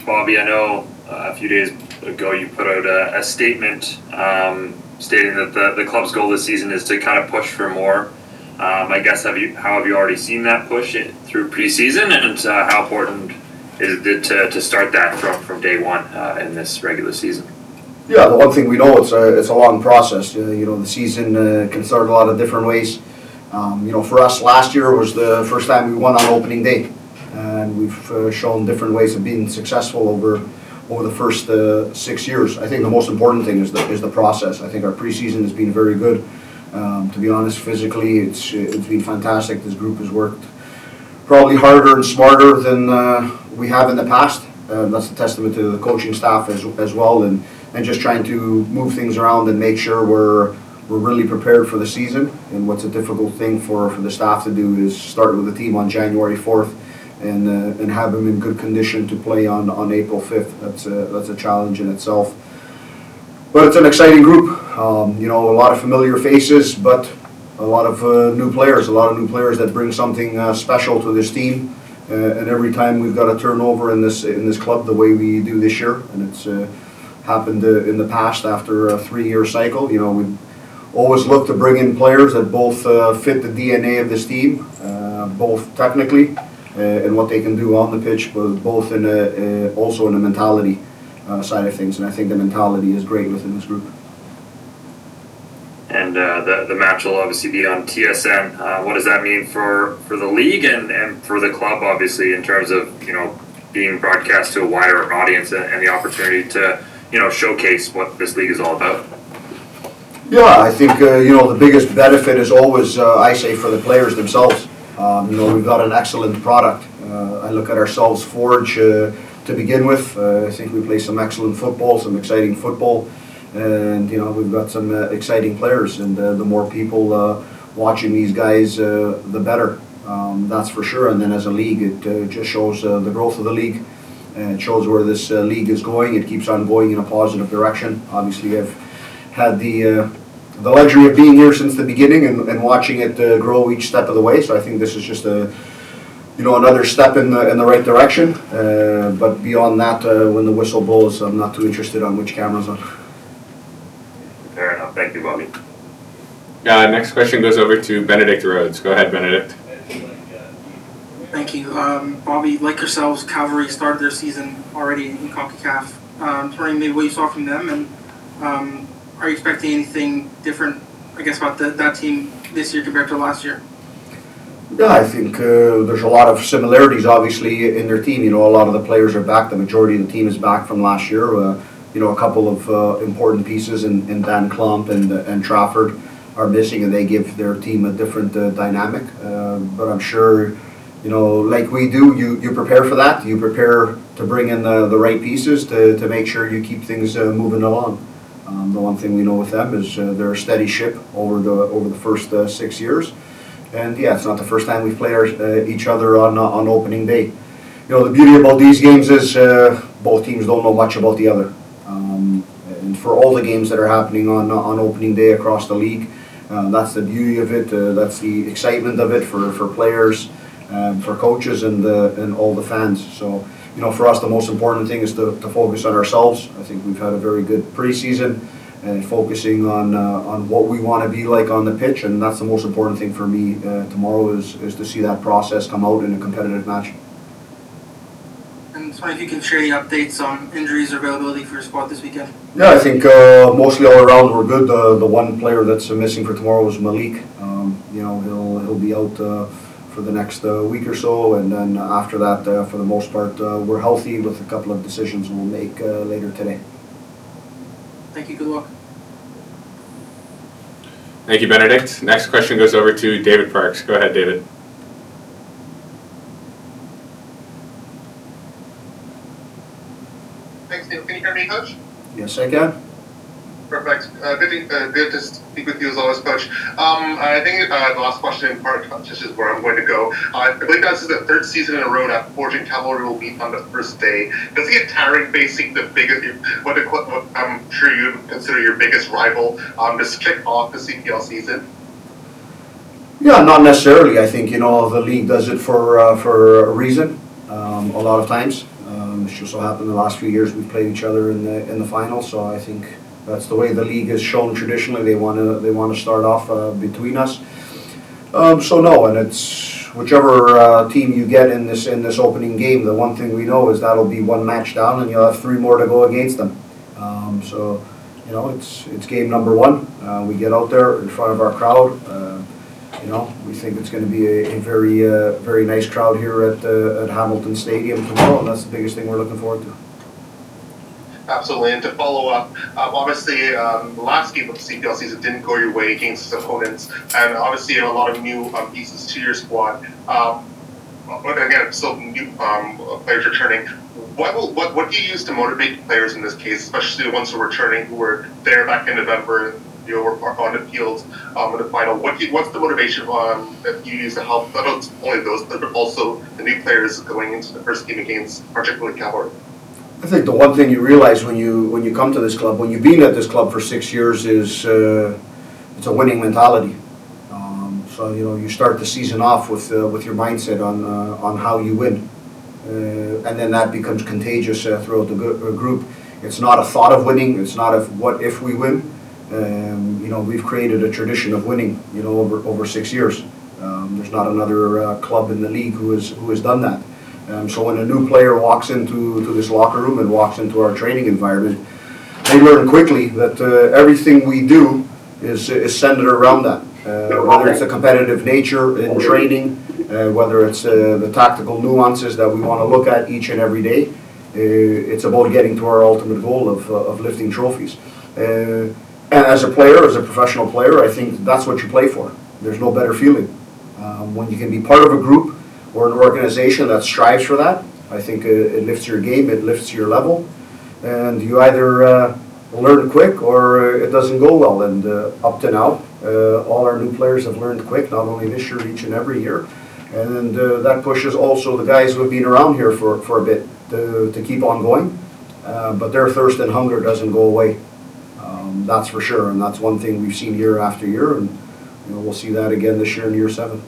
Bobby, I know a few days ago you put out a statement stating that the club's goal this season is to kind of push for more. I guess how have you already seen that push through preseason, and how important is it to start that from day one in this regular season? Yeah, the one thing we know, it's a long process. The season can start a lot of different ways. For us, last year was the first time we won on opening day, and we've shown different ways of being successful over the first 6 years. I think the most important thing is the process. I think our preseason has been very good. To be honest, physically, it's been fantastic. This group has worked probably harder and smarter than we have in the past. That's a testament to the coaching staff as well, and just trying to move things around and make sure we're really prepared for the season. And what's a difficult thing for the staff to do is start with the team on January 4th and have them in good condition to play on April 5th. That's a challenge in itself. But it's an exciting group. A lot of familiar faces, but a lot of new players. A lot of new players that bring something special to this team. And every time we've got a turnover in this club, the way we do this year, and it's happened in the past after a 3-year cycle. We always look to bring in players that both fit the DNA of this team, both technically and what they can do on the pitch, but both also in the mentality side of things. And I think the mentality is great within this group. And the match will obviously be on TSN. What does that mean for the league and for the club, obviously, in terms of being broadcast to a wider audience and the opportunity to showcase what this league is all about? Yeah, I think the biggest benefit is always, I say, for the players themselves. We've got an excellent product. I look at ourselves, Forge, to begin with. I think we play some excellent football, some exciting football. And we've got some exciting players, and the more people watching these guys, the better. That's for sure. And then as a league, it just shows the growth of the league, and it shows where this league is going. It keeps on going in a positive direction. Obviously, I've had the luxury of being here since the beginning and watching it grow each step of the way. So I think this is just another step in the right direction. But beyond that, when the whistle blows, I'm not too interested on which camera's on. Fair enough. Thank you, Bobby. Next question goes over to Benedict Rhodes. Go ahead, Benedict. Thank you. Bobby, like yourselves, Cavalry started their season already in CONCACAF. Wondering maybe what you saw from them, and are you expecting anything different, I guess, about that team this year compared to last year? Yeah, I think there's a lot of similarities, obviously, in their team. A lot of the players are back. The majority of the team is back from last year. A couple of important pieces in Dan Klump and Trafford are missing, and they give their team a different dynamic. But I'm sure, like we do, you prepare for that. You prepare to bring in the right pieces to make sure you keep things moving along. The one thing we know with them is they're a steady ship over the first 6 years. And yeah, it's not the first time we've played each other on opening day. The beauty about these games is both teams don't know much about the other. And for all the games that are happening on opening day across the league, that's the beauty of it. That's the excitement of it for players, for coaches, and all the fans. So, for us, the most important thing is to focus on ourselves. I think we've had a very good preseason, and focusing on what we want to be like on the pitch, and that's the most important thing for me tomorrow is to see that process come out in a competitive match. And so if you can share any updates on injuries or availability for your squad this weekend? Yeah, I think mostly all around we're good. The one player that's missing for tomorrow is Malik. He'll be out for the next week or so, and then after that, for the most part, we're healthy with a couple of decisions we'll make later today. Thank you. Good luck. Thank you, Benedict. Next question goes over to David Parks. Go ahead, David. Thanks, Dave. Can you hear me, Coach? Yes, I can. Perfect. Good to speak with you as always, Coach. I think the last question in part touches where I'm going to go. I believe this is the third season in a row that Forge and Cavalry will meet on the first day. Does it get tiring facing the biggest, what I'm sure you consider your biggest rival, just kick off the CPL season? Yeah, not necessarily. I think the league does it for a reason. A lot of times, It's just so happened the last few years we've played each other in the final, so I think that's the way the league has shown traditionally. They want to start off between us. So no, and it's whichever team you get in this opening game. The one thing we know is that'll be one match down, and you'll have 3 more to go against them. So you know, it's game number 1. We get out there in front of our crowd. You know, we think it's going to be a very nice crowd here at Hamilton Stadium tomorrow, and that's the biggest thing we're looking forward to. Absolutely, and to follow up, obviously the last game of the CPL season didn't go your way against its opponents, and obviously a lot of new pieces to your squad. But again, still new players returning. What do you use to motivate players in this case, especially the ones who are returning, who were there back in November, you know, were on the field in the final? What's the motivation that you use to help not only those, but also the new players going into the first game against, particularly Cavalry? I think the one thing you realize when you come to this club, when you've been at this club for 6 years, is it's a winning mentality. So you know, you start the season off with your mindset on how you win, and then that becomes contagious throughout the group. It's not a thought of winning. It's not what if we win. You know, we've created a tradition of winning. You know, over 6 years. There's not another club in the league who has done that. So when a new player walks into this locker room and walks into our training environment, they learn quickly that everything we do is centered around that. Whether it's the competitive nature in training, whether it's the tactical nuances that we want to look at each and every day, it's about getting to our ultimate goal of lifting trophies. And as a player, as a professional player, I think that's what you play for. There's no better feeling. When you can be part of a group or an organization that strives for that, I think it lifts your game, it lifts your level, and you either learn quick or it doesn't go well. And up to now, all our new players have learned quick, not only this year, each and every year. And that pushes also the guys who have been around here for a bit to keep on going. But their thirst and hunger doesn't go away. That's for sure, and that's one thing we've seen year after year, and you know, we'll see that again this year in year 7.